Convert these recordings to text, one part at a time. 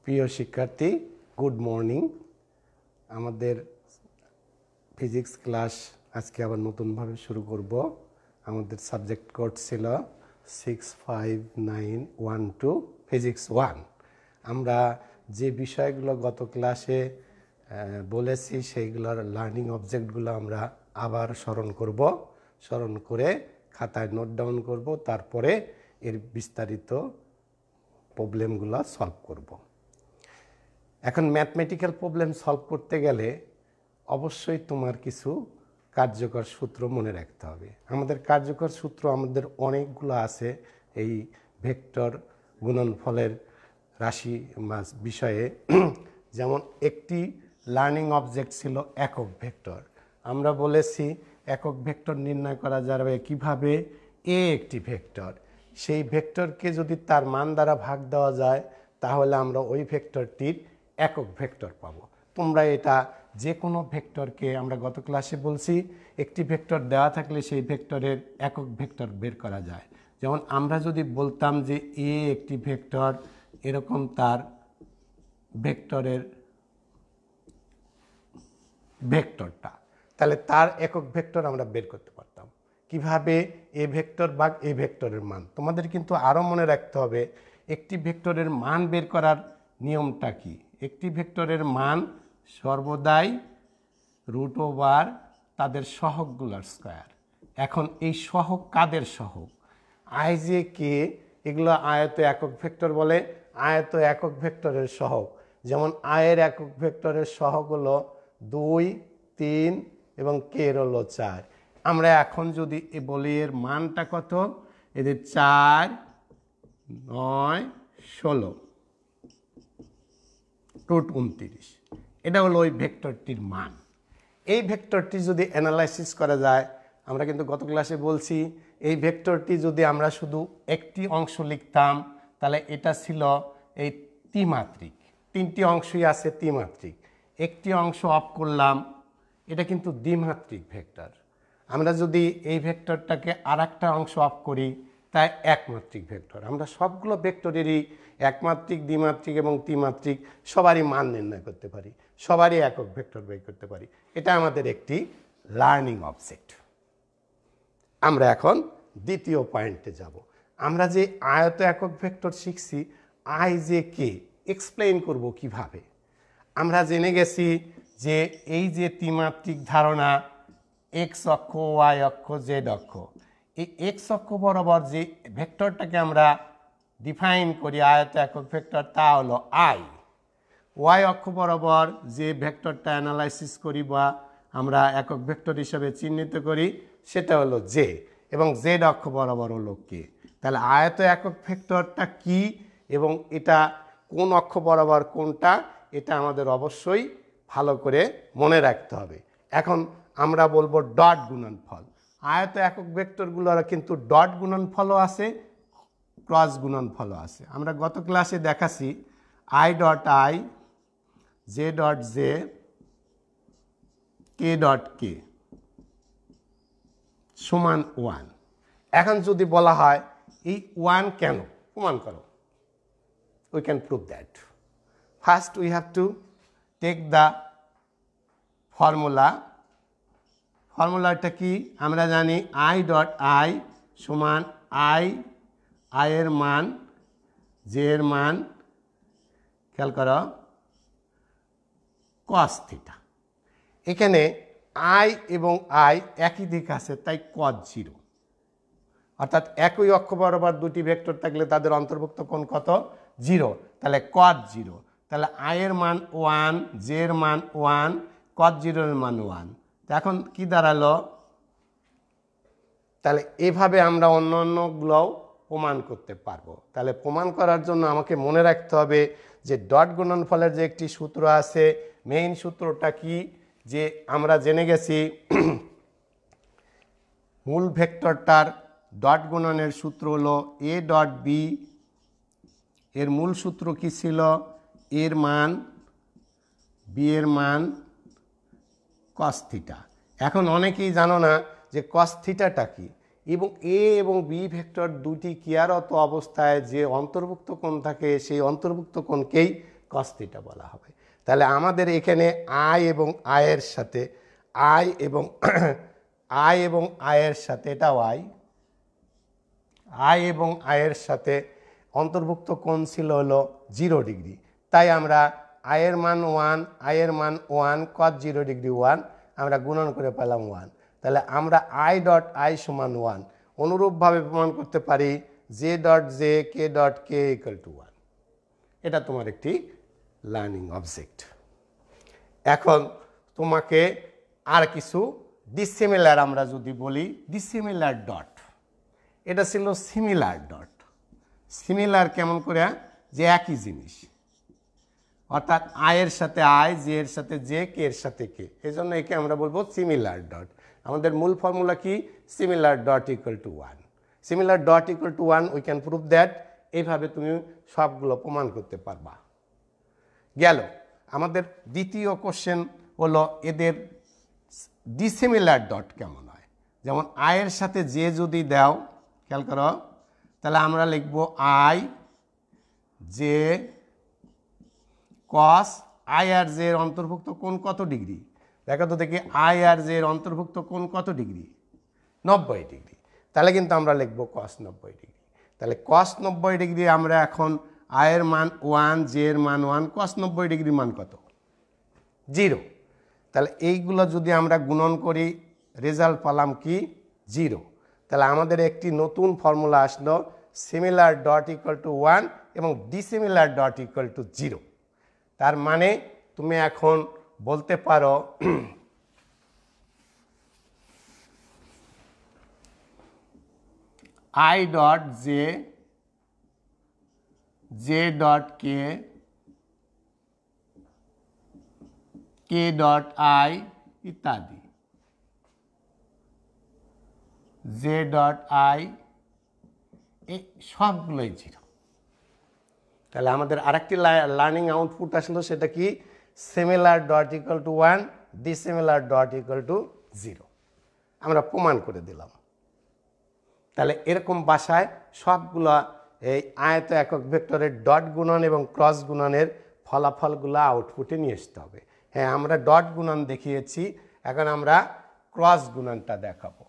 প্রিয় শিক্ষার্থী, good morning. আমাদের ফিজিক্স ক্লাস আজকে আবার নতুনভাবে শুরু করব। আমাদের সাবজেক্ট কোড ছিল 65912 ফিজিক্স 1। আমরা যে বিষয়গুলো গত ক্লাসে বলেছি সেইগুলোর লার্নিং অবজেক্টগুলো আমরা আবার স্মরণ করে খাতায় নোট ডাউন করব, তারপরে এর বিস্তারিত প্রবলেমগুলো সলভ করব। এখন ম্যাথমেটিক্যাল প্রবলেম সলভ করতে গেলে অবশ্যই তোমার কিছু কার্যকর সূত্র মনে রাখতে হবে। আমাদের কার্যকর সূত্র আমাদের অনেকগুলো আছে এই ভেক্টর গুণনফলের রাশি বিষয়ে। যেমন একটি লার্নিং অবজেক্ট ছিল একক ভেক্টর। আমরা বলেছি একক ভেক্টর নির্ণয় করা যাবে কিভাবে? একটি ভেক্টর, সেই ভেক্টরকে যদি তার মান দ্বারা ভাগ দেওয়া যায় তাহলে আমরা ওই ভেক্টরটির একক ভেক্টর পাবো। তোমরা এটা যে কোনো ভেক্টরকে, আমরা গত ক্লাসে বলছি একটি ভেক্টর দেওয়া থাকলে সেই ভেক্টরের একক ভেক্টর বের করা যায়। যেমন আমরা যদি বলতাম যে এ একটি ভেক্টর, এরকম তার ভেক্টরের ভেক্টরটা, তাহলে তার একক ভেক্টর আমরা বের করতে পারতাম। কিভাবে? এ ভেক্টর ভাগ এ ভেক্টরের মান। তোমাদের কিন্তু আরও মনে রাখতে হবে একটি ভেক্টরের মান বের করার নিয়মটা কি। একটি ভেক্টরের মান সর্বদাই √ওভার তাদের সহগগুলোর স্কয়ার। এখন এই সহগ কাদের সহগ? আই জে কে, এগুলো আয়ত একক ভেক্টর বলে। আয়ত একক ভেক্টরের সহগ, যেমন আয়ের একক ভেক্টরের সহগ হলো 2, 3 এবং কে হলো 4। আমরা এখন যদি বলি এর মানটা কত, এদের 4, 9, 16 √29, এটা হলো ওই ভেক্টরটির মান। এই ভেক্টরটি যদি অ্যানালাইসিস করা যায়, আমরা কিন্তু গত ক্লাসে বলছি এই ভেক্টরটি যদি আমরা শুধু একটি অংশ লিখতাম তাহলে এটা ছিল এই ত্রিমাত্রিক। তিনটি অংশই আছে ত্রিমাত্রিক। একটি অংশ অফ করলাম, এটা কিন্তু দ্বিমাত্রিক ভেক্টর। আমরা যদি এই ভেক্টরটাকে আর একটা অংশ অফ করি তাই একমাত্রিক ভেক্টর। আমরা সবগুলো ভেক্টরেরই একমাত্রিক, দ্বিমাত্রিক এবং ত্রিমাত্রিক সবারই মান নির্ণয় করতে পারি, সবারই একক ভেক্টর বের করতে পারি। এটা আমাদের একটি লার্নিং অবজেক্ট। আমরা এখন দ্বিতীয় পয়েন্টে যাব। আমরা যে আয়ত একক ভেক্টর শিখছি, আই জে কে এক্সপ্লেইন করব কিভাবে। আমরা জেনে গেছি যে এই যে ত্রিমাত্রিক ধারণা, এক্স অক্ষ, ওয়াই অক্ষ, জেড অক্ষ, এই এক্স অক্ষ বরাবর যে ভেক্টরটাকে আমরা ডিফাইন করি আয়ত একক ভেক্টর, তা হলো আই। ওয়াই অক্ষ বরাবর যে ভেক্টরটা অ্যানালাইসিস করি বা আমরা একক ভেক্টর হিসেবে চিহ্নিত করি সেটা হলো জে, এবং জেড অক্ষ বরাবর হলো কে। তাহলে আয়ত একক ভেক্টরটা কি এবং এটা কোন অক্ষ বরাবর কোনটা, এটা আমাদের অবশ্যই ভালো করে মনে রাখতে হবে। এখন আমরা বলবো ডট গুণনফল। আয়ত একক ভেক্টরগুলোর কিন্তু ডট গুণনফলও আছে, ক্রস গুণনফলও আছে। আমরা গত ক্লাসে দেখাছি i dot i, j dot j, k dot k সমান 1। এখন যদি বলা হয় এই 1 কেন, প্রমাণ করো। We can prove that. First we have to take the formula. ফর্মুলাটা কি? আমরা জানি আই ডট আই সমান আই এর মান, জে এর মান, খেয়াল করো, কস থিটা। এখানে আই এবং আই একই দিক আছে, তাই কস 0, অর্থাৎ একই অক্ষ বরাবর দুটি ভেক্টর থাকলে তাদের অন্তর্ভুক্ত কোণ কত? 0। তাহলে কস 0। তাহলে আই এর মান 1, জে এর মান 1, কস 0 এর মান 1। এখন কি দাঁড়ালো? তাহলে এভাবে আমরা অন্য অন্যগুলোও প্রমাণ করতে পারবো। তাহলে প্রমাণ করার জন্য আমাকে মনে রাখতে হবে যে ডট গুণনফলের যে একটি সূত্র আছে, মেইন সূত্রটা কি, যে আমরা জেনে গেছি মূল ভেক্টরটার ডট গুণনের সূত্র হলো এ ডট বি। এর মূল সূত্র কি ছিল? এর মান, বি এর মান, কস থিটা। এখন অনেকেই জানো না যে কস থিটাটা কি। এবং এ এবং বি ভেক্টর দুটি ক্রিয়ারত অবস্থায় যে অন্তর্ভুক্ত কোণ থাকে সেই অন্তর্ভুক্ত কোণকেই cos থিটা বলা হবে। তাহলে আমাদের এখানে আই এবং আয়ের সাথে আই এবং আয়ের সাথে এটা আই এবং আয়ের সাথে অন্তর্ভুক্ত কোণ ছিল হলো 0 ডিগ্রি। তাই আমরা আয়ের মান 1, আয়ের মান 1, cos 0 ডিগ্রি 1, আমরা গুণন করে পেলাম 1। তাহলে আমরা আই ডট আই সমান 1 অনুরূপভাবে প্রমাণ করতে পারি J dot j k dot K equal to 1। এটা তোমার একটি লার্নিং অবজেক্ট। এখন তোমাকে আর কিছু ডিসিমিলার আমরা যদি বলি, ডিসিমিলার ডট, এটা ছিল সিমিলার ডট। সিমিলার কেমন করে? যে একই জিনিস, অর্থাৎ আয়ের সাথে আই, জে এর সাথে জে, কে এর সাথে কে, এই জন্য একে আমরা বলবো সিমিলার ডট। আমাদের মূল ফর্মুলা কি? Similar dot equal to 1। Similar dot equal to 1, we can prove that. এইভাবে তুমি সবগুলো প্রমাণ করতে পারবা। গেল আমাদের দ্বিতীয় কোশ্চেন হলো এদের ডিসিমিলার ডট কেমন হয়। যেমন আয়ের সাথে জে যদি দাও, খেয়াল করো, তাহলে আমরা লিখব আই জে কস আই আর জে এর অন্তর্ভুক্ত কোণ কত ডিগ্রি? দেখো তো দেখি, আই আর জে এর অন্তর্ভুক্ত কোণ কত ডিগ্রি? 90 ডিগ্রি। তাহলে কিন্তু আমরা লিখব cos 90 ডিগ্রি। তাহলে cos 90 ডিগ্রি আমরা এখন আয়ের মান 1, জে এর মান 1, cos 90 ডিগ্রি মান কত? 0। তাহলে এইগুলো যদি আমরা গুণন করি, রেজাল্ট পেলাম কি? 0। তাহলে আমাদের একটি নতুন ফর্মুলা আসলো, সিমিলার ডট ইকুয়াল টু 1 এবং ডিসিমিলার ডট ইকুয়াল টু 0। তার মানে তুমি এখন বলতে পারো I dot J, J dot K, K dot I ইত্যাদি, জে ডট আই, এই সবগুলোই 0। তাহলে আমাদের আরেকটি লার্নিং আউটপুট আসলো, সেটা কি? Similar dot equal to 1, dissimilar dot equal to 0। আমরা প্রমাণ করে দিলাম। তাহলে এরকম ভাষায় সবগুলো এই আয়ত একক ভেক্টরের ডট গুণন এবং ক্রস গুণনের ফলাফলগুলো আউটপুটে নিয়ে আসতে হবে। হ্যাঁ, আমরা ডট গুণন দেখিয়েছি, এখন আমরা ক্রস গুণনটা দেখাবো।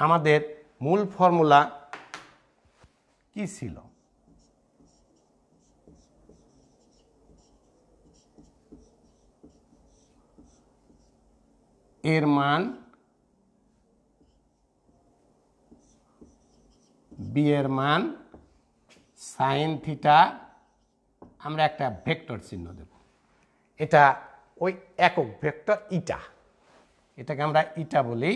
আমাদের মূল ফর্মুলা কি ছিল? এর মান, বি এর মান, সাইন থিটা, আমরা একটা ভেক্টর চিহ্ন দেব। এটা ওই একক ভেক্টর ইটা, এটাকে আমরা ইটা বলি।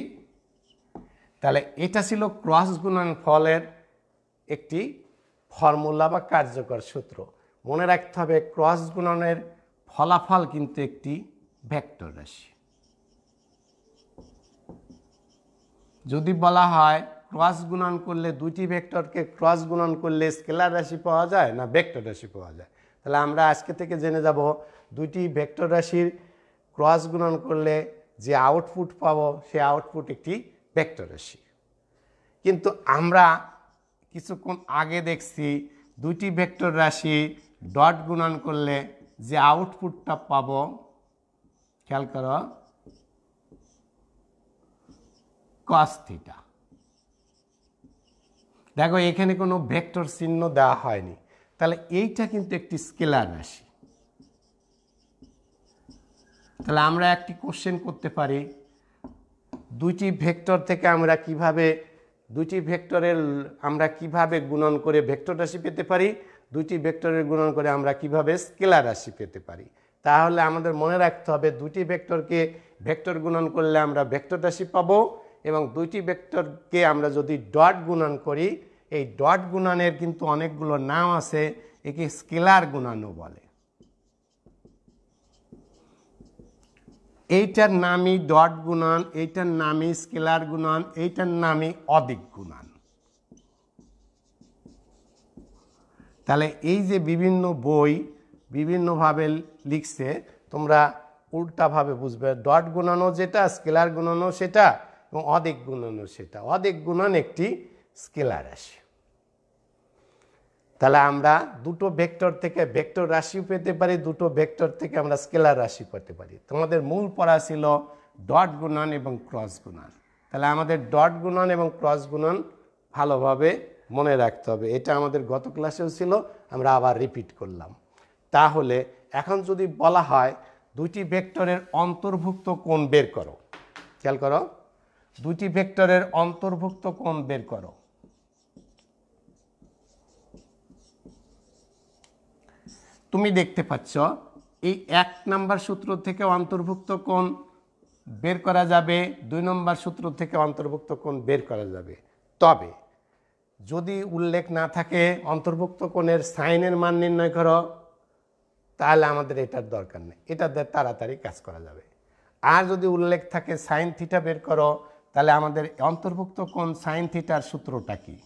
তাহলে এটা ছিল ক্রস গুণন ফলের একটি ফর্মুলা বা কার্যকর সূত্র। মনে রাখতে হবে, ক্রস গুণনের ফলাফল কিন্তু একটি ভেক্টর রাশি। যদি বলা হয় ক্রস গুণন করলে দুইটি ভেক্টরকে ক্রস গুণন করলে স্কেলার রাশি পাওয়া যায় না ভেক্টর রাশি পাওয়া যায়, তাহলে আমরা আজকে থেকে জেনে যাব দুইটি ভেক্টর রাশির ক্রস গুণন করলে যে আউটপুট পাবো সেই আউটপুট একটি ভেক্টর রাশি। কিন্তু আমরা কিছুক্ষণ আগে দেখছি দুইটি ভেক্টর রাশি ডট গুণন করলে যে আউটপুটটা পাবো, খেয়াল করো, cos থিটা। দেখো এখানে কোনো ভেক্টর চিহ্ন দেওয়া হয়নি, তাহলে এইটা কিন্তু একটি স্কেলার রাশি। তাহলে আমরা একটি কোশ্চেন করতে পারি, দুইটি ভেক্টর থেকে আমরা কিভাবে গুণন করে ভেক্টর রাশি পেতে পারি, দুইটি ভেক্টরের গুণন করে আমরা কিভাবে স্কেলার রাশি পেতে পারি। তাহলে আমাদের মনে রাখতে হবে, দুটি ভেক্টরকে ভেক্টর গুণন করলে আমরা ভেক্টর রাশি পাবো, এবং দুইটি ভেক্টরকে আমরা যদি ডট গুণন করি, এই ডট গুণনের কিন্তু অনেকগুলো নাম আছে, একে স্কেলার গুণনও বলে। এইটার নামই ডট গুণন, এইটার নামই স্কেলার গুণন, এইটার নামই অদিক গুণন। তাহলে এই যে বিভিন্ন বিভিন্নভাবে লিখছে, তোমরা উল্টাভাবে বুঝবে। ডট গুণনও যেটা, স্কেলার গুণনও সেটা, এবং অদিক গুণনও সেটা। অদিক গুণন একটি স্কেলার রাশি। তাহলে আমরা দুটো ভেক্টর থেকে ভেক্টর রাশিও পেতে পারি, দুটো ভেক্টর থেকে আমরা স্কেলার রাশি পেতে পারি। তোমাদের মূল পড়া ছিল ডট গুণন এবং ক্রস গুণন। তাহলে আমাদের ডট গুণন এবং ক্রস গুণন ভালোভাবে মনে রাখতে হবে। এটা আমাদের গত ক্লাসেও ছিল, আমরা আবার রিপিট করলাম। তাহলে এখন যদি বলা হয় দুইটি ভেক্টরের অন্তর্ভুক্ত কোণ বের করো, খেয়াল করো, দুইটি ভেক্টরের অন্তর্ভুক্ত কোণ বের করো। তুমি দেখতে পাচ্ছ এই 1 নম্বর সূত্র থেকে অন্তর্ভুক্ত কোণ বের করা যাবে, 2 নম্বর সূত্র থেকে অন্তর্ভুক্ত কোণ বের করা যাবে। তবে যদি উল্লেখ না থাকে অন্তর্ভুক্ত কোণের সাইনের মান নির্ণয় করো, তাহলে আমাদের এটার দরকার নেই, এটা দিয়ে তাড়াতাড়ি কাজ করা যাবে। আর যদি উল্লেখ থাকে সাইন থিটা বের করো, তাহলে আমাদের অন্তর্ভুক্ত কোণ সাইন থিটার সূত্রটা কি?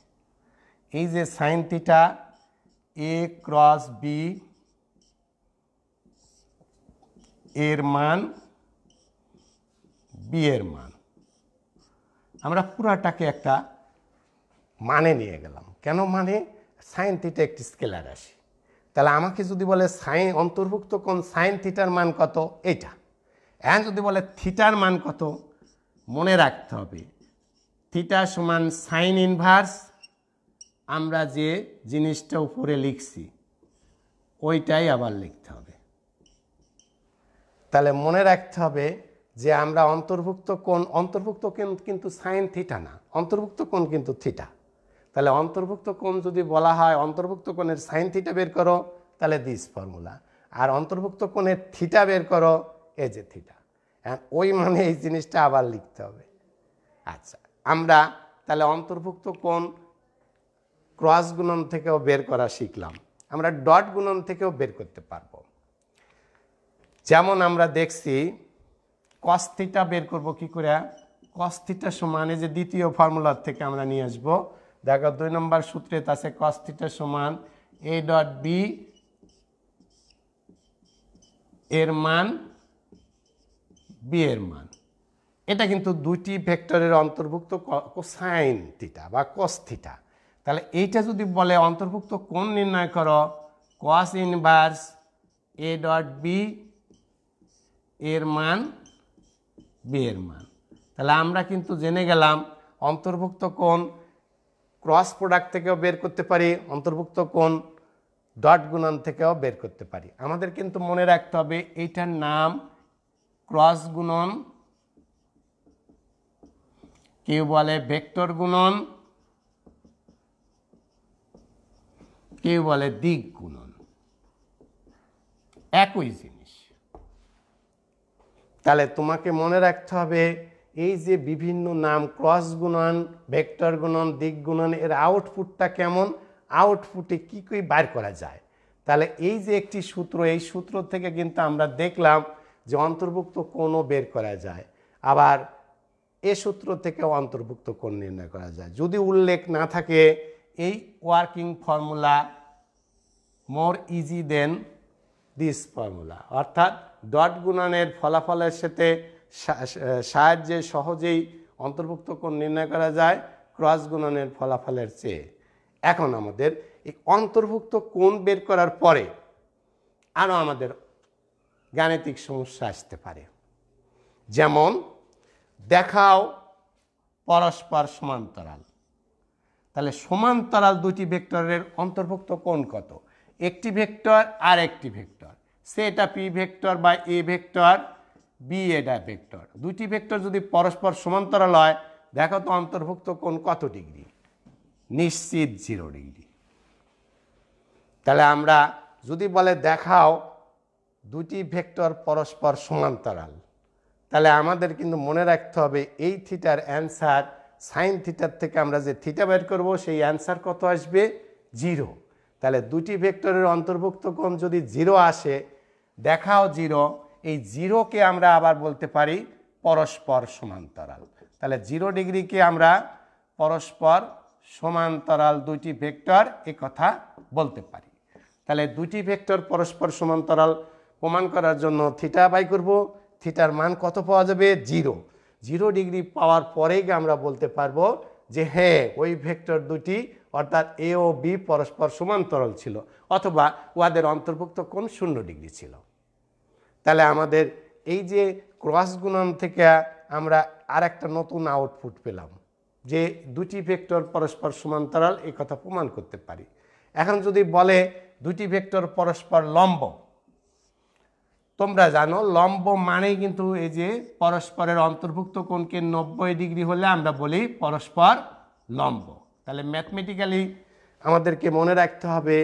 এই যে সাইন থিটা এ ক্রস বি এর মান বি এর মান, আমরা পুরাটাকে একটা মানে নিয়ে গেলাম। কেন মানে? সাইন থিটা একটি স্কেলার রাশি। তাহলে আমাকে যদি বলে সাইন অন্তর্ভুক্ত কোণ সাইন থিটার মান কত, এটা। এখন যদি বলে থিটার মান কত, মনে রাখতে হবে থিটা সমান সাইন ইনভার্স, আমরা যে জিনিসটা উপরে লিখছি ওইটাই আবার লিখতে হবে। তাহলে মনে রাখতে হবে যে আমরা অন্তর্ভুক্ত কোণ কিন্তু সাইন থিটা না, অন্তর্ভুক্ত কোণ কিন্তু থিটা। তাহলে অন্তর্ভুক্ত কোণ যদি বলা হয় অন্তর্ভুক্ত কোণের সাইন থিটা বের করো, তাহলে দিস ফর্মুলা। আর অন্তর্ভুক্ত কোণের থিটা বের করো, এই যে থিটা। ওই মানে এই জিনিসটা আবার লিখতে হবে। আচ্ছা, আমরা তাহলে অন্তর্ভুক্ত কোণ ক্রস গুণন থেকেও বের করা শিখলাম, আমরা ডট গুণন থেকেও বের করতে পারবো। যেমন আমরা দেখছি কস থিটা বের করবো কি করে? কস থিটা সমান, এই যে দ্বিতীয় ফর্মুলার থেকে আমরা নিয়ে আসবো। দেখো 2 নম্বর সূত্রে আছে কস থিটা সমান এ ডট বি এর মান বি এর মান। এটা কিন্তু দুইটি ভেক্টরের অন্তর্ভুক্ত কোসাইন থিটা বা কস থিটা। তাহলে এইটা যদি বলে অন্তর্ভুক্ত কোণ নির্ণয় করো, cos inverse A dot B এর মান বি এর মান। তাহলে আমরা কিন্তু জেনে গেলাম অন্তর্ভুক্ত কোণ ক্রস প্রোডাক্ট থেকেও বের করতে পারি, অন্তর্ভুক্ত কোণ ডট গুণন থেকেও বের করতে পারি। আমাদের কিন্তু মনে রাখতে হবে এইটার নাম ক্রস গুণন, কেউ বলে ভেক্টর গুণন, কেউ বলে দিক গুণন, একই জিনিস। তাহলে তোমাকে মনে রাখতে হবে এই যে বিভিন্ন নাম ক্রস গুণন, ভেক্টর গুণন, দিক গুণন, এর আউটপুটটা কেমন, আউটপুটে কি কি বার করা যায়। তাহলে এই যে একটি সূত্র, এই সূত্র থেকে কিন্তু আমরা দেখলাম যে অন্তর্ভুক্ত কোণও বের করা যায়, আবার এ সূত্র থেকেও অন্তর্ভুক্ত কোণ নির্ণয় করা যায়। যদি উল্লেখ না থাকে এই working formula more easy than this formula, অর্থাৎ ডট গুণনের ফলাফলের সাথে সাহায্যে সহজেই অন্তর্ভুক্ত কোণ নির্ণয় করা যায় ক্রস গুণনের ফলাফলের চেয়ে। এখন আমাদের এই অন্তর্ভুক্ত কোণ বের করার পরে আরও আমাদের গাণিতিক সমস্যা আসতে পারে। যেমন দেখাও পরস্পর সমান্তরাল। তাহলে সমান্তরাল দুটি ভেক্টরের অন্তর্ভুক্ত কোণ কত? একটি ভেক্টর আর একটি ভেক্টর, সে এটা পি ভেক্টর বা এ ভেক্টর, বি এটা ভেক্টর। দুটি ভেক্টর যদি পরস্পর সমান্তরাল হয়, দেখো তো অন্তর্ভুক্ত কোণ কত ডিগ্রি? নিশ্চিত 0 ডিগ্রি। তাহলে আমরা যদি বলে দেখাও দুটি ভেক্টর পরস্পর সমান্তরাল, তাহলে আমাদের কিন্তু মনে রাখতে হবে এই থিটার অ্যান্সার সাইন থিটার থেকে আমরা যে থিটা বের করবো সেই অ্যান্সার কত আসবে? 0। তাহলে দুটি ভেক্টরের অন্তর্ভুক্ত কোণ যদি 0 আসে, দেখাও 0, এই 0কে আমরা আবার বলতে পারি পরস্পর সমান্তরাল। তাহলে 0 ডিগ্রিকে আমরা পরস্পর সমান্তরাল দুইটি ভেক্টর এ কথা বলতে পারি। তাহলে দুটি ভেক্টর পরস্পর সমান্তরাল প্রমাণ করার জন্য থিটা বাই করব, থিটার মান কত পাওয়া যাবে? 0। 0 ডিগ্রি পাওয়ার পরেই আমরা বলতে পারবো যে হ্যাঁ ওই ভেক্টর দুটি অর্থাৎ এ ও বি পরস্পর সমান্তরাল ছিল, অথবা উহাদের অন্তর্ভুক্ত কোণ 0 ডিগ্রি ছিল। তাহলে আমাদের এই যে ক্রস গুণন থেকে আমরা আর একটা নতুন আউটপুট পেলাম যে দুটি ভেক্টর পরস্পর সমান্তরাল এই কথা প্রমাণ করতে পারি। এখন যদি বলে দুটি ভেক্টর পরস্পর লম্ব, তোমরা জানো লম্ব মানেই কিন্তু এই যে পরস্পরের অন্তর্ভুক্ত কোণকে 90 ডিগ্রি হলে আমরা বলি পরস্পর লম্ব। তাহলে ম্যাথমেটিক্যালি আমাদেরকে মনে রাখতে হবে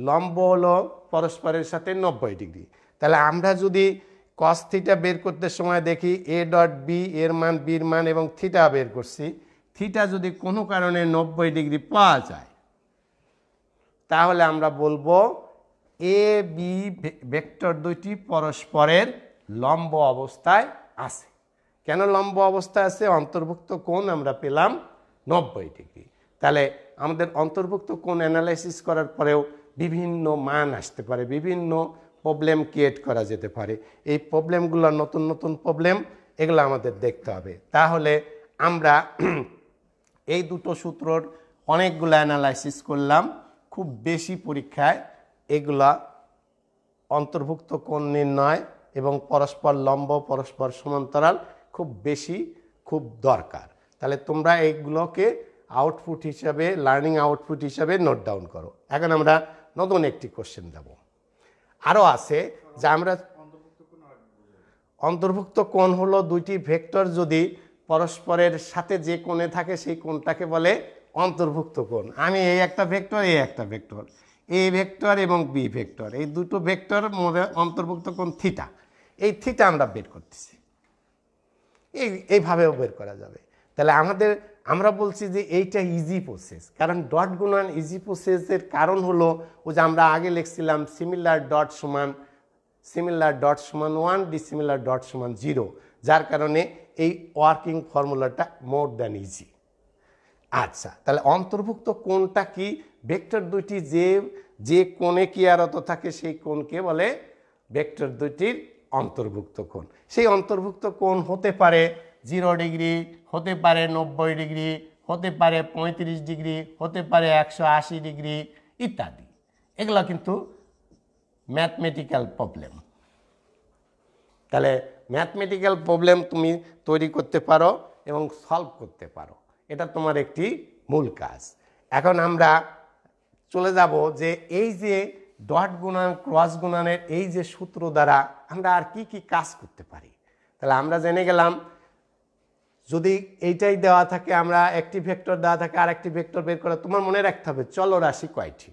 লম্ব হলো পরস্পরের সাথে 90 ডিগ্রি। তাহলে আমরা যদি cos থিটা বের করতে সময় দেখি a ডট বি এর মান বির মান এবং থিটা বের করছি, থিটা যদি কোনো কারণে 90 ডিগ্রি পাওয়া যায় তাহলে আমরা বলবো এ বি ভেক্টর দুইটি পরস্পরের লম্ব অবস্থায় আছে। কেন লম্ব অবস্থায় আছে? অন্তর্ভুক্ত কোণ আমরা পেলাম 90 ডিগ্রি। তাহলে আমাদের অন্তর্ভুক্ত কোণ অ্যানালাইসিস করার পরেও বিভিন্ন মান আসতে পারে, বিভিন্ন প্রবলেম ক্রিয়েট করা যেতে পারে। এই প্রবলেমগুলো নতুন নতুন প্রবলেম, এগুলো আমাদের দেখতে হবে। তাহলে আমরা এই দুটো সূত্রর অনেকগুলো অ্যানালাইসিস করলাম। খুব বেশি পরীক্ষায় এগুলা অন্তর্ভুক্ত কোণ নির্ণয় এবং পরস্পর লম্ব পরস্পর সমান্তরাল খুব দরকার। তাহলে তোমরা এইগুলোকে আউটপুট হিসাবে, লার্নিং আউটপুট হিসাবে নোট ডাউন করো। এখন আমরা নতুন একটি কোশ্চেন দেব। আরও আছে যা আমরা অন্তর্ভুক্ত কোণ হলো দুইটি ভেক্টর যদি পরস্পরের সাথে যে কোণে থাকে সেই কোণটাকে বলে অন্তর্ভুক্ত কোণ। আমি এই একটা ভেক্টর, এই একটা ভেক্টর, এ ভেক্টর এবং বি ভেক্টর, এই দুটো ভেক্টর মধ্যে অন্তর্ভুক্ত কোণ থিটা। এই থিটা আমরা বের করতেছি, এইভাবেও বের করা যাবে। তাহলে আমরা বলছি যে এইটা ইজি প্রসেস, কারণ ডট গুণন ইজি প্রসেসের কারণ হলো ও যে আমরা আগে লিখছিলাম সিমিলার ডট সমান 1, ডিসিমিলার ডট সমান 0, যার কারণে এই ওয়ার্কিং ফর্মুলাটা মোর দ্যান ইজি। আচ্ছা, তাহলে অন্তর্ভুক্ত কোণটা কি? ভেক্টর দুইটি যে কোণে ক্রিয়ারত থাকে সেই কোণকে বলে ভেক্টর দুইটির অন্তর্ভুক্ত কোণ। সেই অন্তর্ভুক্ত কোণ হতে পারে 0 ডিগ্রি, হতে পারে 90 ডিগ্রি, হতে পারে 35 ডিগ্রি, হতে পারে 180 ডিগ্রি ইত্যাদি। এগুলো কিন্তু ম্যাথমেটিক্যাল প্রবলেম। তাহলে ম্যাথমেটিক্যাল প্রবলেম তুমি তৈরি করতে পারো এবং সলভ করতে পারো, এটা তোমার একটি মূল কাজ। এখন আমরা চলে যাব যে এই যে ডট গুণন ক্রস গুণনের এই যে সূত্র দ্বারা আমরা আর কি কি কাজ করতে পারি। তাহলে আমরা জেনে গেলাম যদি এইটাই দেওয়া থাকে, আমরা একটি ভেক্টর দেওয়া থাকে আর একটি ভেক্টর বের করা, তোমার মনে রাখতে হবে চলরাশি কয়টি।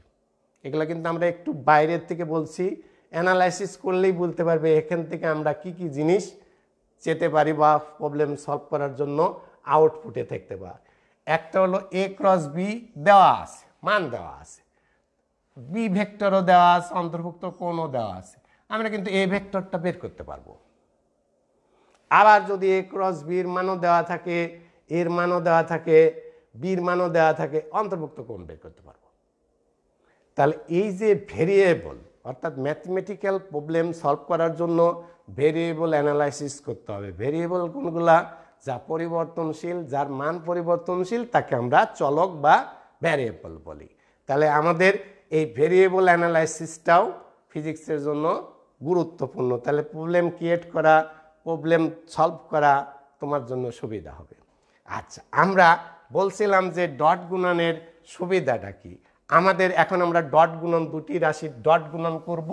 এগুলো কিন্তু আমরা একটু বাইরের থেকে বলছি, অ্যানালাইসিস করলেই বলতে পারবে এখান থেকে আমরা কি কি জিনিস চেতে পারি বা প্রবলেম সলভ করার জন্য আউটপুটে থাকতে পারে। একটা হলো এ ক্রস বি দেওয়া আছে, মান দেওয়া আছে, বি ভেক্টরও দেওয়া আছে, অন্তর্ভুক্ত কোণও দেওয়া আছে, আমরা কিন্তু এ ভেক্টরটা বের করতে পারবো। আবার যদি এ ক্রস বির মানও দেওয়া থাকে, এর মানও দেওয়া থাকে, বির মানও দেওয়া থাকে, অন্তর্ভুক্ত কোণ বের করতে পারবো। তাহলে এই যে ভেরিয়েবল, অর্থাৎ ম্যাথমেটিক্যাল প্রবলেম সলভ করার জন্য ভেরিয়েবল অ্যানালাইসিস করতে হবে। ভেরিয়েবল কোনগুলা? যা পরিবর্তনশীল, যার মান পরিবর্তনশীল, তাকে আমরা চলক বা ভ্যারিয়েবল বলি। তাহলে আমাদের এই ভেরিয়েবল অ্যানালাইসিসটাও ফিজিক্সের জন্য গুরুত্বপূর্ণ। তাহলে প্রবলেম ক্রিয়েট করা, প্রবলেম সলভ করা তোমার জন্য সুবিধা হবে। আচ্ছা, আমরা বলছিলাম যে ডট গুণনের সুবিধাটা কি আমাদের। এখন আমরা ডট গুণন, দুটি রাশির ডট গুণন করব।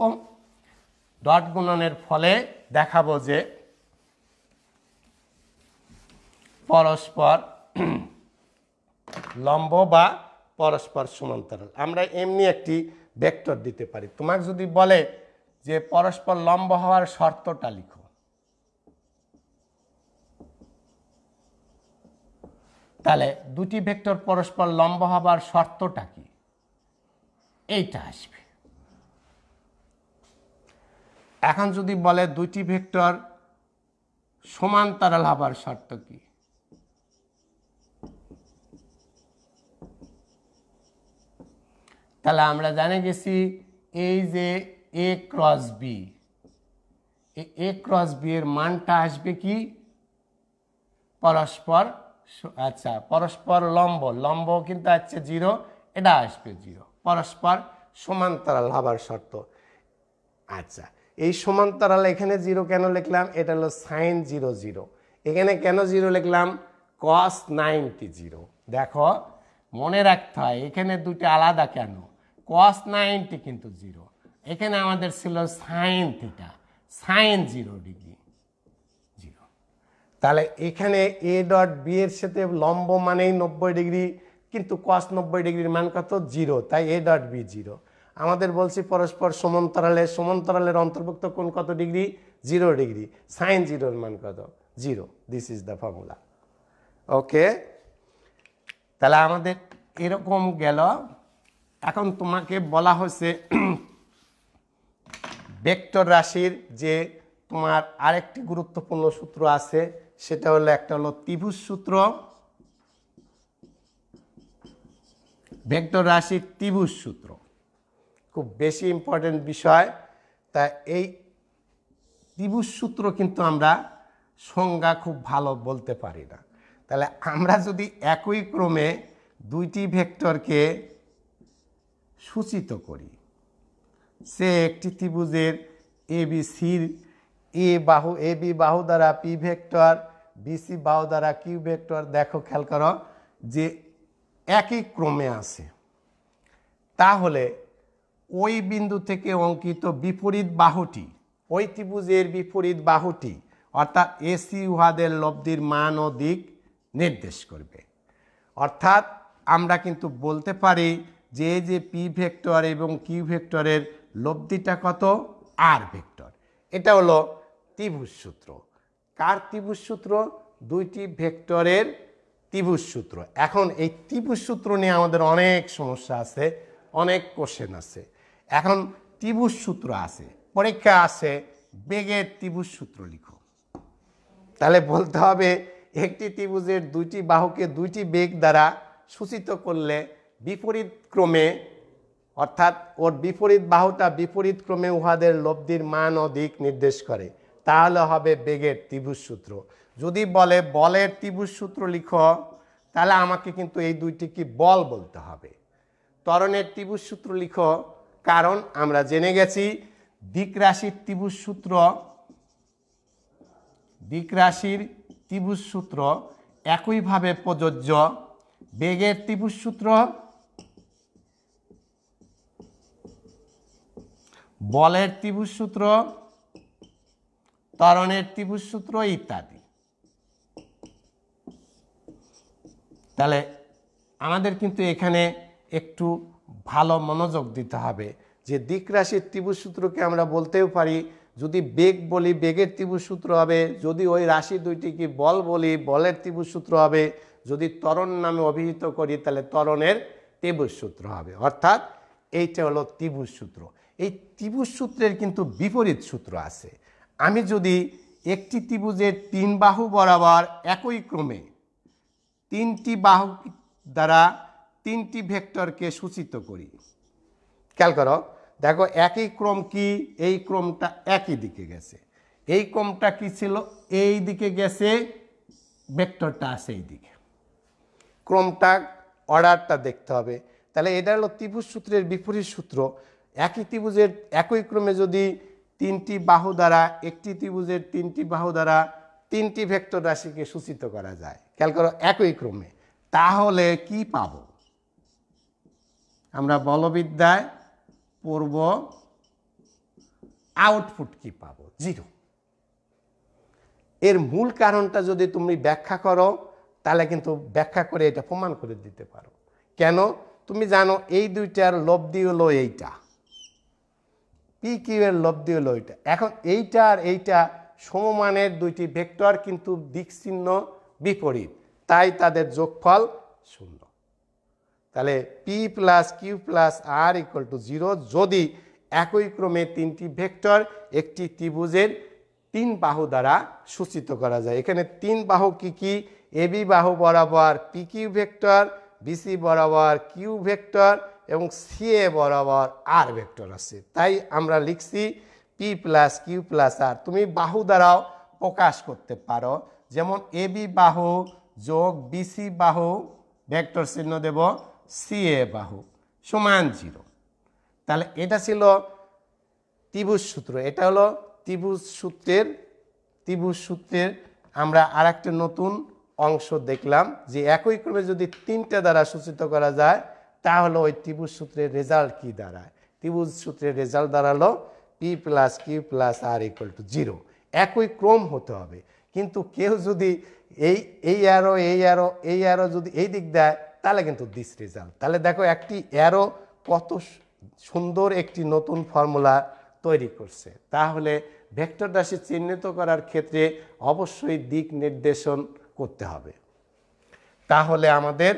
ডট গুণনের ফলে দেখাবো যে পরস্পর লম্ব বা পরস্পর সমান্তরাল। আমরা এমনি একটি ভেক্টর দিতে পারি। তোমাকে যদি বলে যে পরস্পর লম্ব হওয়ার শর্তটা লিখো, তাহলে দুটি ভেক্টর পরস্পর লম্ব হবার শর্তটা কি? এইটা আসবে। এখন যদি বলে দুটি ভেক্টর সমান্তরাল হবার শর্ত কি? তাহলে আমরা জানে গেছি এই যে এ ক্রস বি, এ ক্রস বি এর মানটা আসবে কি পরস্পর, আচ্ছা পরস্পর লম্ব, লম্ব কিন্তু আছে 0, এটা আসবে 0, পরস্পর সমান্তরাল হবার শর্ত। আচ্ছা এই সমান্তরাল এখানে 0 কেন লিখলাম, এটা হলো সাইন 0 0, এখানে কেন 0 লিখলাম কস 90 0। দেখো মনে রাখতে হয় এখানে দুটো আলাদা কেন, কস 90 কিন্তু 0, এখানে আমাদের ছিল সাইন থিটা, সাইন 0 ডিগ্রি 0। তাহলে এখানে এ ডট বি এর সাথে লম্ব মানেই 90 ডিগ্রি, কিন্তু কস 90 ডিগ্রির মান কত 0, তাই এ ডট বি 0। আমাদের বলছি পরস্পর সমান্তরালে, সমান্তরালের অন্তর্ভুক্ত কোণ কত ডিগ্রি 0 ডিগ্রি, সাইন 0 এর মান কত 0, দিস ইজ দ্য ফর্মুলা। ওকে, তাহলে আমাদের এরকম গেল। এখন তোমাকে বলা হয়েছে ভেক্টর রাশির যে তোমার আরেকটি গুরুত্বপূর্ণ সূত্র আছে, সেটা হলো একটা হলো ত্রিভুজ সূত্র, ভেক্টর রাশির ত্রিভুজ সূত্র খুব বেশি ইম্পর্টেন্ট বিষয়। তা এই ত্রিভুজ সূত্র কিন্তু আমরা সংজ্ঞা খুব ভালো বলতে পারি না। তাহলে আমরা যদি একই ক্রমে দুইটি ভেক্টরকে সূচিত করি, সে একটি ত্রিভুজের A B sir A B বাহু দ্বারা পি ভেক্টর, বিসি বাহু দ্বারা কিউ ভেক্টর, দেখো খেয়াল করো যে একই ক্রমে আছে, তাহলে ওই বিন্দু থেকে অঙ্কিত বিপরীত বাহুটি, ওই ত্রিভুজের বিপরীত বাহুটি অর্থাৎ এসি উহাদের লব্ধির মান ও দিক নির্দেশ করবে। অর্থাৎ আমরা কিন্তু বলতে পারি যে পি ভেক্টর এবং কিউ ভেক্টরের লব্ধিটা কত আর ভেক্টর। এটা হলো ত্রিভুজ সূত্র। কার ত্রিভুজ সূত্র? দুইটি ভেক্টরের ত্রিভুজ সূত্র। এখন এই ত্রিভুজ সূত্র নিয়ে আমাদের অনেক সমস্যা আছে, অনেক কোশ্চেন আছে। এখন ত্রিভুজ সূত্র আছে, পরীক্ষা আছে বেগের ত্রিভুজ সূত্র লিখো, তাহলে বলতে হবে একটি ত্রিভুজের দুইটি বাহুকে দুইটি বেগ দ্বারা সূচিত করলে বিপরীত ক্রমে, অর্থাৎ ওর বিপরীত বাহুটা বিপরীত ক্রমে উহাদের লব্ধির মান ও দিক নির্দেশ করে, তাহলে হবে বেগের ত্রিভুজ সূত্র। যদি বলে বলের ত্রিভুজ সূত্র লিখো, তাহলে আমাকে কিন্তু এই দুইটি কি বল বলতে হবে। ত্বরণের ত্রিভুজ সূত্র লিখো, কারণ আমরা জেনে গেছি দিক রাশির ত্রিভুজ সূত্র, দিক রাশির ত্রিভুজ সূত্র একইভাবে প্রযোজ্য। বেগের ত্রিভুজ সূত্র, বলের ত্রিভুজ সূত্র, ত্বরণের ত্রিভুজ সূত্র ইত্যাদি। তাহলে আমাদের কিন্তু এখানে একটু ভালো মনোযোগ দিতে হবে যে দিক রাশির ত্রিভুজ সূত্রকে আমরা বলতেও পারি, যদি বেগ বলি বেগের ত্রিভুজ সূত্র হবে, যদি ওই রাশি দুইটিকে বল বলি বলের ত্রিভুজ সূত্র হবে, যদি ত্বরণ নামে অভিহিত করি তাহলে ত্বরণের ত্রিভুজ সূত্র হবে। অর্থাৎ এইটা হলো ত্রিভুজ সূত্র। এই ত্রিভুজ সূত্রের কিন্তু বিপরীত সূত্র আছে। আমি যদি একটি ত্রিভুজের তিন বাহু বরাবর একই ক্রমে তিনটি বাহু দ্বারা তিনটি ভেক্টরকে সূচিত করি, খেয়াল করো, দেখো একই ক্রম কি, এই ক্রমটা একই দিকে গেছে, এই ক্রমটা কি ছিল এই দিকে গেছে, ভেক্টরটা আছে এই দিকে, ক্রমটা অর্ডারটা দেখতে হবে। তাহলে এটা হলো ত্রিভুজ সূত্রের বিপরীত সূত্র। একই ত্রিভুজের একই ক্রমে যদি তিনটি বাহু দ্বারা, একটি ত্রিভুজের তিনটি বাহু দ্বারা তিনটি ভেক্টর রাশিকে সূচিত করা যায়, খেয়াল করো একই ক্রমে, তাহলে কি পাব? আমরা বলবিদ্যায় পড়ব আউটপুট কি পাবো? 0। এর মূল কারণটা যদি তুমি ব্যাখ্যা করো তাহলে কিন্তু ব্যাখ্যা করে এটা প্রমাণ করে দিতে পারো। কেন? তুমি জানো এই দুইটার লব্ধি হলো এইটা, পি কিউ এর লব্ধি হলো এইটা। এখন এইটা আর এইটা সমমানের দুইটি ভেক্টর, কিন্তু দিক চিহ্ন বিপরীত, তাই তাদের যোগফল 0। তাহলে P plus Q plus R equal to 0 যদি একই ক্রমে তিনটি ভেক্টর একটি ত্রিভুজের তিন বাহু দ্বারা সূচিত করা যায়। এখানে তিন বাহু কি কি? এবি বাহু বরাবর পি কিউ ভেক্টর, বিসি বরাবর কিউ ভেক্টর এবং সি এ বরাবর আর ভেক্টর আছে, তাই আমরা লিখছি পি প্লাস কিউ প্লাস আর। তুমি বাহু দ্বারাও প্রকাশ করতে পারো, যেমন এ বি বাহু যোগ বিসি বাহু ভেক্টর চিহ্ন দেব সি এ বাহু সমান 0। তাহলে এটা ছিল ত্রিভুজ সূত্র। এটা হলো ত্রিভুজ সূত্রের আমরা আরেকটা নতুন অংশ দেখলাম, যে একই ক্রমে যদি 3টে দ্বারা সূচিত করা যায় তাহলে ওই ত্রিভুজ সূত্রের রেজাল্ট কি দাঁড়ায়। ত্রিভুজ সূত্রের রেজাল্ট দাঁড়ালো P plus Q plus R equal to 0। একই ক্রম হতে হবে, কিন্তু কেউ যদি এই অ্যারো যদি এই দিক দেয় তাহলে কিন্তু দিস রেজাল্ট। তাহলে দেখো একটি অ্যারো কত সুন্দর একটি নতুন ফর্মুলা তৈরি করছে। তাহলে ভেক্টর রাশি চিহ্নিত করার ক্ষেত্রে অবশ্যই দিক নির্দেশন করতে হবে। তাহলে আমাদের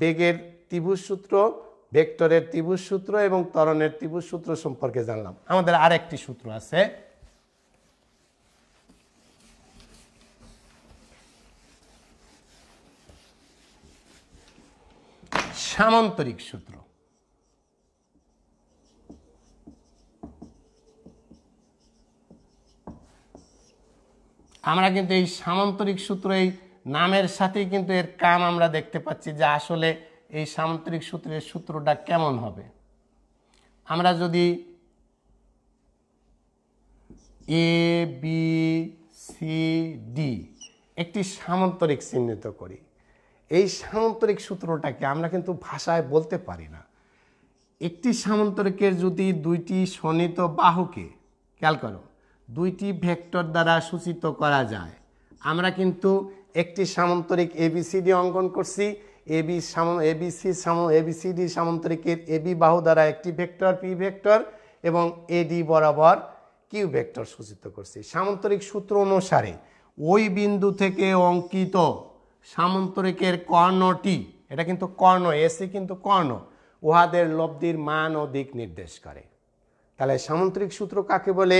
বেগের ত্রিভুজ সূত্র, ভেক্টরের ত্রিভুজ সূত্র এবং ত্বরণের ত্রিভুজ সূত্র সম্পর্কে জানলাম। আমাদের আরেকটি সূত্র আছে, সামান্তরিক সূত্র। আমরা কিন্তু এই সামান্তরিক সূত্র এই নামের সাথেই কিন্তু এর কাম আমরা দেখতে পাচ্ছি যে আসলে এই সামান্তরিক সূত্রের সূত্রটা কেমন হবে। আমরা যদি এ বি সি ডি একটি সামান্তরিক চিহ্নিত করি, এই সামান্তরিক সূত্রটাকে আমরা কিন্তু ভাষায় বলতে পারি না। একটি সামান্তরিকের যদি দুইটি শোণিত বাহুকে, খেয়াল করো, দুইটি ভেক্টর দ্বারা সূচিত করা যায়, আমরা কিন্তু একটি সামান্তরিক এবিসিডি অঙ্কন করছি। এবিসিডি সামান্তরিকের এবি বাহু দ্বারা একটি ভেক্টর পি ভেক্টর এবং এডি বরাবর কিউ ভেক্টর সূচিত করছি। সামান্তরিক সূত্র অনুসারে ওই বিন্দু থেকে অঙ্কিত সামান্তরিকের কর্ণটি, এটা কিন্তু কর্ণ, এসি কিন্তু কর্ণ, উহাদের লব্ধির মান ও দিক নির্দেশ করে। তাহলে সামান্তরিক সূত্র কাকে বলে?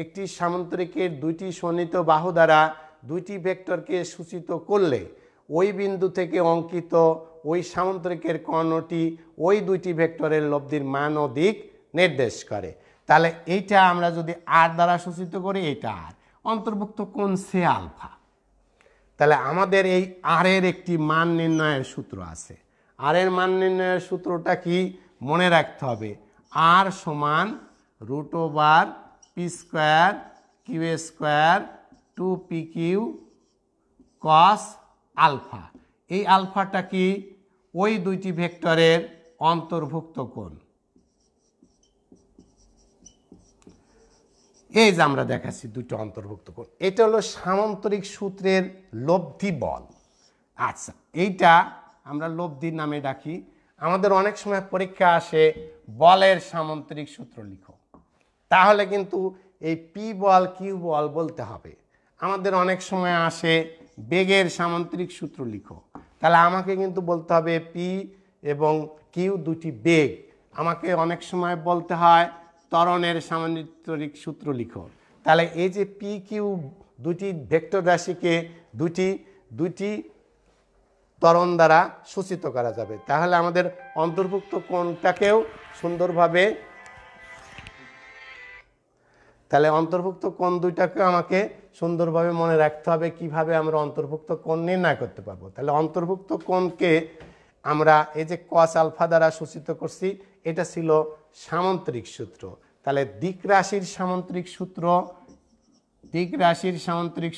একটি সামান্তরিকের দুইটি শোণিত বাহু দ্বারা দুইটি ভেক্টরকে সূচিত করলে ওই বিন্দু থেকে অঙ্কিত ওই সামান্তরিকের কর্ণটি ওই দুইটি ভেক্টরের লব্ধির মান ও দিক নির্দেশ করে। তাহলে এইটা আমরা যদি আর দ্বারা সূচিত করি, এটা আর, অন্তর্ভুক্ত কোণ সে আলফা। তাহলে আমাদের এই আর এর একটি মান নির্ণয়ের সূত্র আছে। আর এর মান নির্ণয়ের সূত্রটা কি মনে রাখতে হবে? আর সমান √/p² q² 2pq cos alpha. এই আলফাটা কি? ওই দুইটি ভেক্টরের অন্তর্ভুক্ত কোণ। এই যে আমরা দেখাচ্ছি দুটো অন্তর্ভুক্ত কোণ, এটা হলো সামান্তরিক সূত্রের লব্ধি বল। আচ্ছা, এইটা আমরা লব্ধির নামে ডাকি। আমাদের অনেক সময় পরীক্ষা আসে বলের সামান্তরিক সূত্র লিখো, তাহলে কিন্তু এই পি বল কিউ বল বলতে হবে। আমাদের অনেক সময় আসে বেগের সামান্তরিক সূত্র লিখো, তাহলে আমাকে কিন্তু বলতে হবে পি এবং কিউ দুটি বেগ। আমাকে অনেক সময় বলতে হয় ত্বরণের সামান্তরিক সূত্র লিখো। তাহলে এই যে পি কিউ দুটি ভেক্টর রাশিকে দুটি ত্বরণ দ্বারা সূচিত করা যাবে। তাহলে আমাদের অন্তর্ভুক্ত কোণটাকেও সুন্দরভাবে, তাহলে অন্তর্ভুক্ত কোণ দুইটাকে আমাকে সুন্দরভাবে মনে রাখতে হবে কিভাবে আমরা অন্তর্ভুক্ত কোণ নির্ণয় করতে পারবো। তাহলে অন্তর্ভুক্ত কোণকে আমরা এই যে cos আলফা দ্বারা সূচিত করছি, এটা ছিল সামান্তরিক সূত্র। তাহলে দিক রাশির সামান্তরিক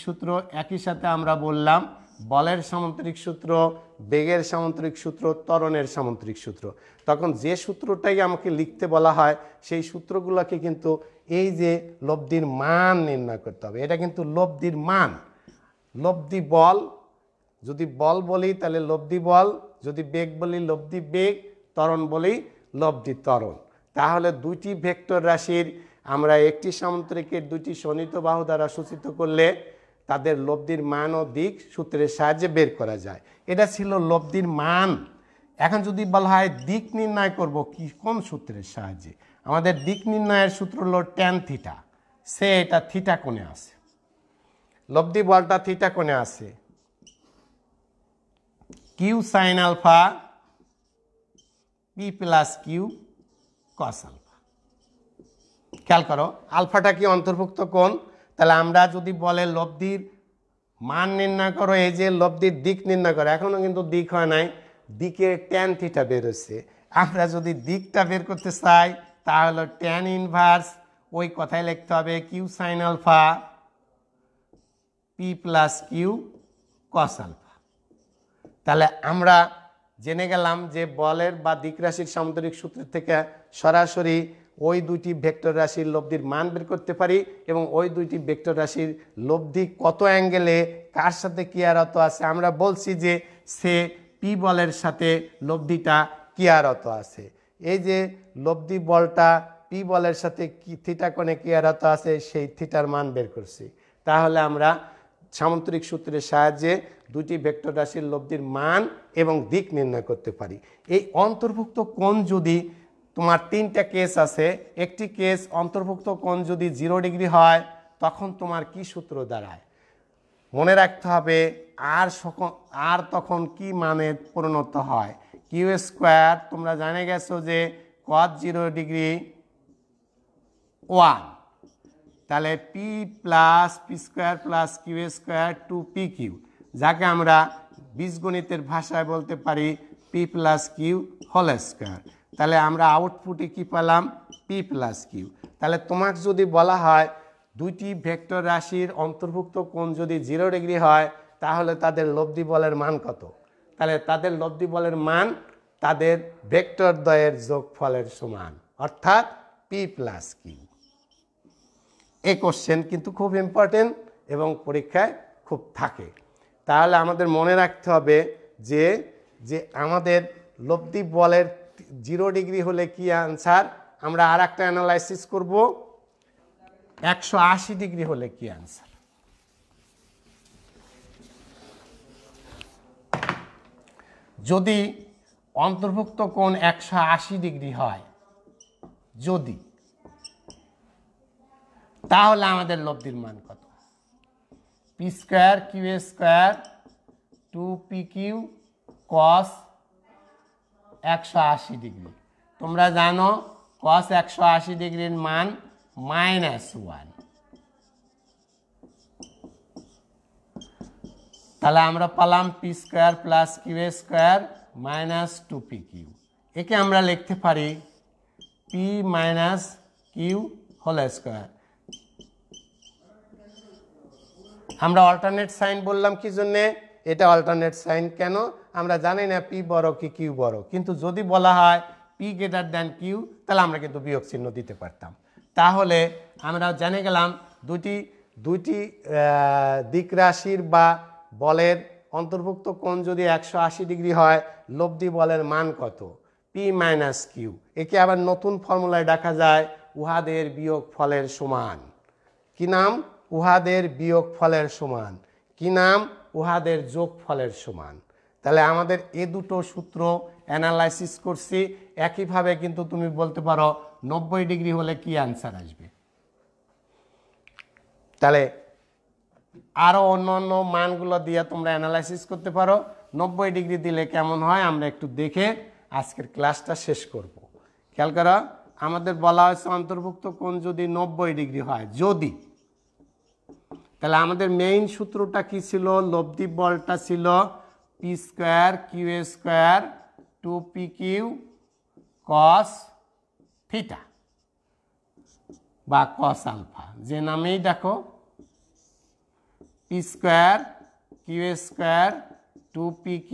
সূত্র একই সাথে আমরা বললাম বলের সামান্তরিক সূত্র, বেগের সামান্তরিক সূত্র, ত্বরণের সামান্তরিক সূত্র। তখন যে সূত্রটাই আমাকে লিখতে বলা হয় সেই সূত্রগুলোকে কিন্তু এই যে লব্ধির মান নির্ণয় করতে হবে। এটা কিন্তু লব্ধির মান, লব্ধি বল, যদি বল বলি তাহলে লব্ধি বল, যদি বেগ বলি লব্ধি বেগ, ত্বরণ বলি লব্ধি ত্বরণ। তাহলে দুইটি ভেক্টর রাশির আমরা একটি সামান্তরিকের দুইটি শোণিত বাহু দ্বারা সূচিত করলে তাদের লব্ধির মান ও দিক সূত্রের সাহায্যে বের করা যায়। এটা ছিল লব্ধির মান। এখন যদি বলা হয় দিক নির্ণয় করব কি কোন সূত্রের সাহায্যে, আমাদের দিক নির্ণয়ের সূত্র হলো ট্যান থিটা। সে এটা থিটা কোণে আছে, লব্ধি বলটা থিটা কোণে আছে, Q sine alpha P plus Q cos alpha. খেয়াল করো আলফাটা কি অন্তর্ভুক্ত কোণ, তাহলে আমরা যদি বলে লব্ধির মান নির্ণয় করো, এই যে লব্ধির দিক নির্ণয় করো, এখনো কিন্তু দিক হয় নাই, দিকে ট্যান থিটা বের হচ্ছে। আমরা যদি দিকটা বের করতে চাই তাহলে ট্যান ইনভার্স ওই কথায় লিখতে হবে Q sine alpha P plus Q cos alpha. তাহলে আমরা জেনে গেলাম যে বলের বা দিক রাশির সামুদ্রিক সূত্র থেকে সরাসরি ওই দুটি ভেক্টর রাশির লব্ধির মান বের করতে পারি এবং ওই দুইটি ভেক্টর রাশির লব্ধি কত অ্যাঙ্গেলে কার সাথে ক্রিয়ারত আছে। আমরা বলছি যে সে পি বলের সাথে লব্ধিটা ক্রিয়ারত আছে। এই যে লব্ধি বলটা পি বলের সাথে থিটা কোণে ক্রিয়ারত আছে, সেই থিটার মান বের করছি। তাহলে আমরা সামুদ্রিক সূত্রের সাহায্যে দুটি ভেক্টর রাশির লব্ধির মান এবং দিক নির্ণয় করতে পারি। এই অন্তর্ভুক্ত কোণ যদি তোমার তিনটা কেস আছে, একটি কেস অন্তর্ভুক্ত কোণ যদি 0 ডিগ্রি হয় তখন তোমার কি সূত্র দাঁড়ায় মনে রাখতে হবে। আর তখন কি মানে পরিণত হয়, কিউ স্কোয়ার তোমরা জানে গেছো যে cos 0 ডিগ্রি 1, তাহলে P plus P square plus Q square 2pq, যাকে আমরা বীজগণিতের ভাষায় বলতে পারি P plus Q whole square. তাহলে আমরা আউটপুটে কি পেলাম, পি প্লাস কিউ। তাহলে তোমাকে যদি বলা হয় দুইটি ভেক্টর রাশির অন্তর্ভুক্ত কোণ যদি 0 ডিগ্রি হয় তাহলে তাদের লব্ধি বলের মান কত, তাহলে তাদের লব্ধি বলের মান তাদের ভেক্টর দ্বয়ের যোগফলের সমান, অর্থাৎ পি প্লাস কিউ। এই কোশ্চেন কিন্তু খুব ইম্পর্টেন্ট এবং পরীক্ষায় খুব থাকে। তাহলে আমাদের মনে রাখতে হবে যে যে আমাদের লব্ধি বলের 0 ডিগ্রি হলে কি আনসার। আমরা আর একটা অ্যানালাইসিস করব 180 ডিগ্রি হলে কি আনসার। যদি অন্তর্ভুক্ত কোণ 180 ডিগ্রি হয় যদি, তাহলে আমাদের লব্ধির মান কত, P square Q square 2pq cos 180 degree. তোমরা জানো cos 180 ডিগ্রির মান -1, তাহলে আমরা পেলাম P square plus Q square -2pq। একে আমরা লিখতে পারি P minus Q whole square. আমরা অল্টারনেট সাইন বললাম কি জন্যে, এটা অল্টারনেট সাইন কেন, আমরা জানি না পি বড় কি কিউ বড়, কিন্তু যদি বলা হয় পি গ্রেটার দ্যান কিউ তাহলে আমরা কিন্তু বিয়োগ চিহ্ন দিতে পারতাম। তাহলে আমরা জেনে গেলাম দুইটি দিক রাশির বা বলের অন্তর্ভুক্ত কোণ যদি 180 ডিগ্রি হয় লব্ধি বলের মান কত, পি মাইনাস কিউ। একে আবার নতুন ফর্মুলায় দেখা যায় উহাদের বিয়োগ ফলের সমান। কি নাম, উহাদের বিয়োগ ফলের সমান। কি নাম, উহাদের যোগ ফলের সমান। তাহলে আমাদের এ দুটো সূত্র অ্যানালাইসিস করছি। একইভাবে কিন্তু তুমি বলতে পারো 90 ডিগ্রি হলে কি অ্যান্সার আসবে। তাহলে আরও অন্য অন্য মানগুলো দিয়ে তোমরা অ্যানালাইসিস করতে পারো। 90 ডিগ্রি দিলে কেমন হয় আমরা একটু দেখে আজকের ক্লাসটা শেষ করব। খেয়াল করো, আমাদের বলা হয়েছে অন্তর্ভুক্ত কোণ যদি 90 ডিগ্রি হয় যদি, তাহলে আমাদের মেইন সূত্রটা কি ছিল, লব্ধি বলটা ছিল P square Q square 2pq cos theta বা cos আলফা, যে নামেই দেখো P square Q square 2pq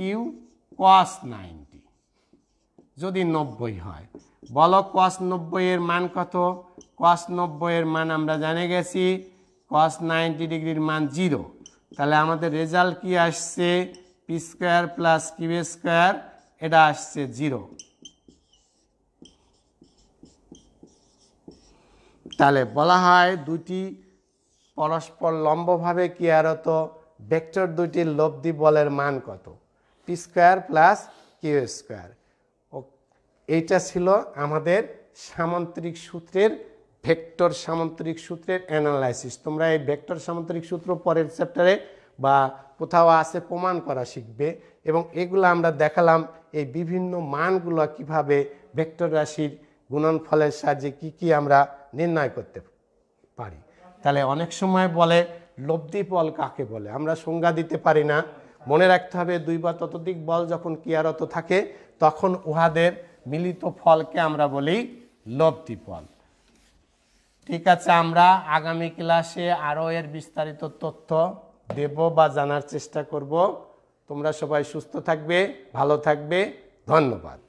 cos 90 যদি 90 হয়। বলো cos 90 এর মান কত, cos 90 এর মান আমরা জেনে গেছি cos 90 ডিগ্রির মান 0। তাহলে আমাদের রেজাল্ট কি আসছে, P square plus Q square, এটা আসছে 0। তাহলে বলা হয় দুটি পরস্পর লম্বভাবে ক্রিয়ারত ভেক্টর দুটির লব্ধি বলের মান কত, P square plus Q square. এইটা ছিল আমাদের সামান্তরিক সূত্রের ভেক্টর সামান্তরিক সূত্রের অ্যানালাইসিস। তোমরা এই ভেক্টর সামান্তরিক সূত্র পরের চ্যাপ্টারে বা কোথাও আছে প্রমাণ করা শিখবে এবং এগুলো আমরা দেখালাম এই বিভিন্ন মানগুলো কিভাবে ভেক্টর রাশির গুণনফলের সাহায্যে কি আমরা নির্ণয় করতে পারি। তাহলে অনেক সময় বলে লব্ধি বল কাকে বলে, আমরা সংজ্ঞা দিতে পারি না। মনে রাখতে হবে দুই বা ততোধিক বল যখন ক্রিয়ারত থাকে তখন উহাদের মিলিত ফলকে আমরা বলি লব্ধি বল। ঠিক আছে, আমরা আগামী ক্লাসে আরও এর বিস্তারিত তথ্য দেব বা জানার চেষ্টা করব। তোমরা সবাই সুস্থ থাকবে, ভালো থাকবে, ধন্যবাদ।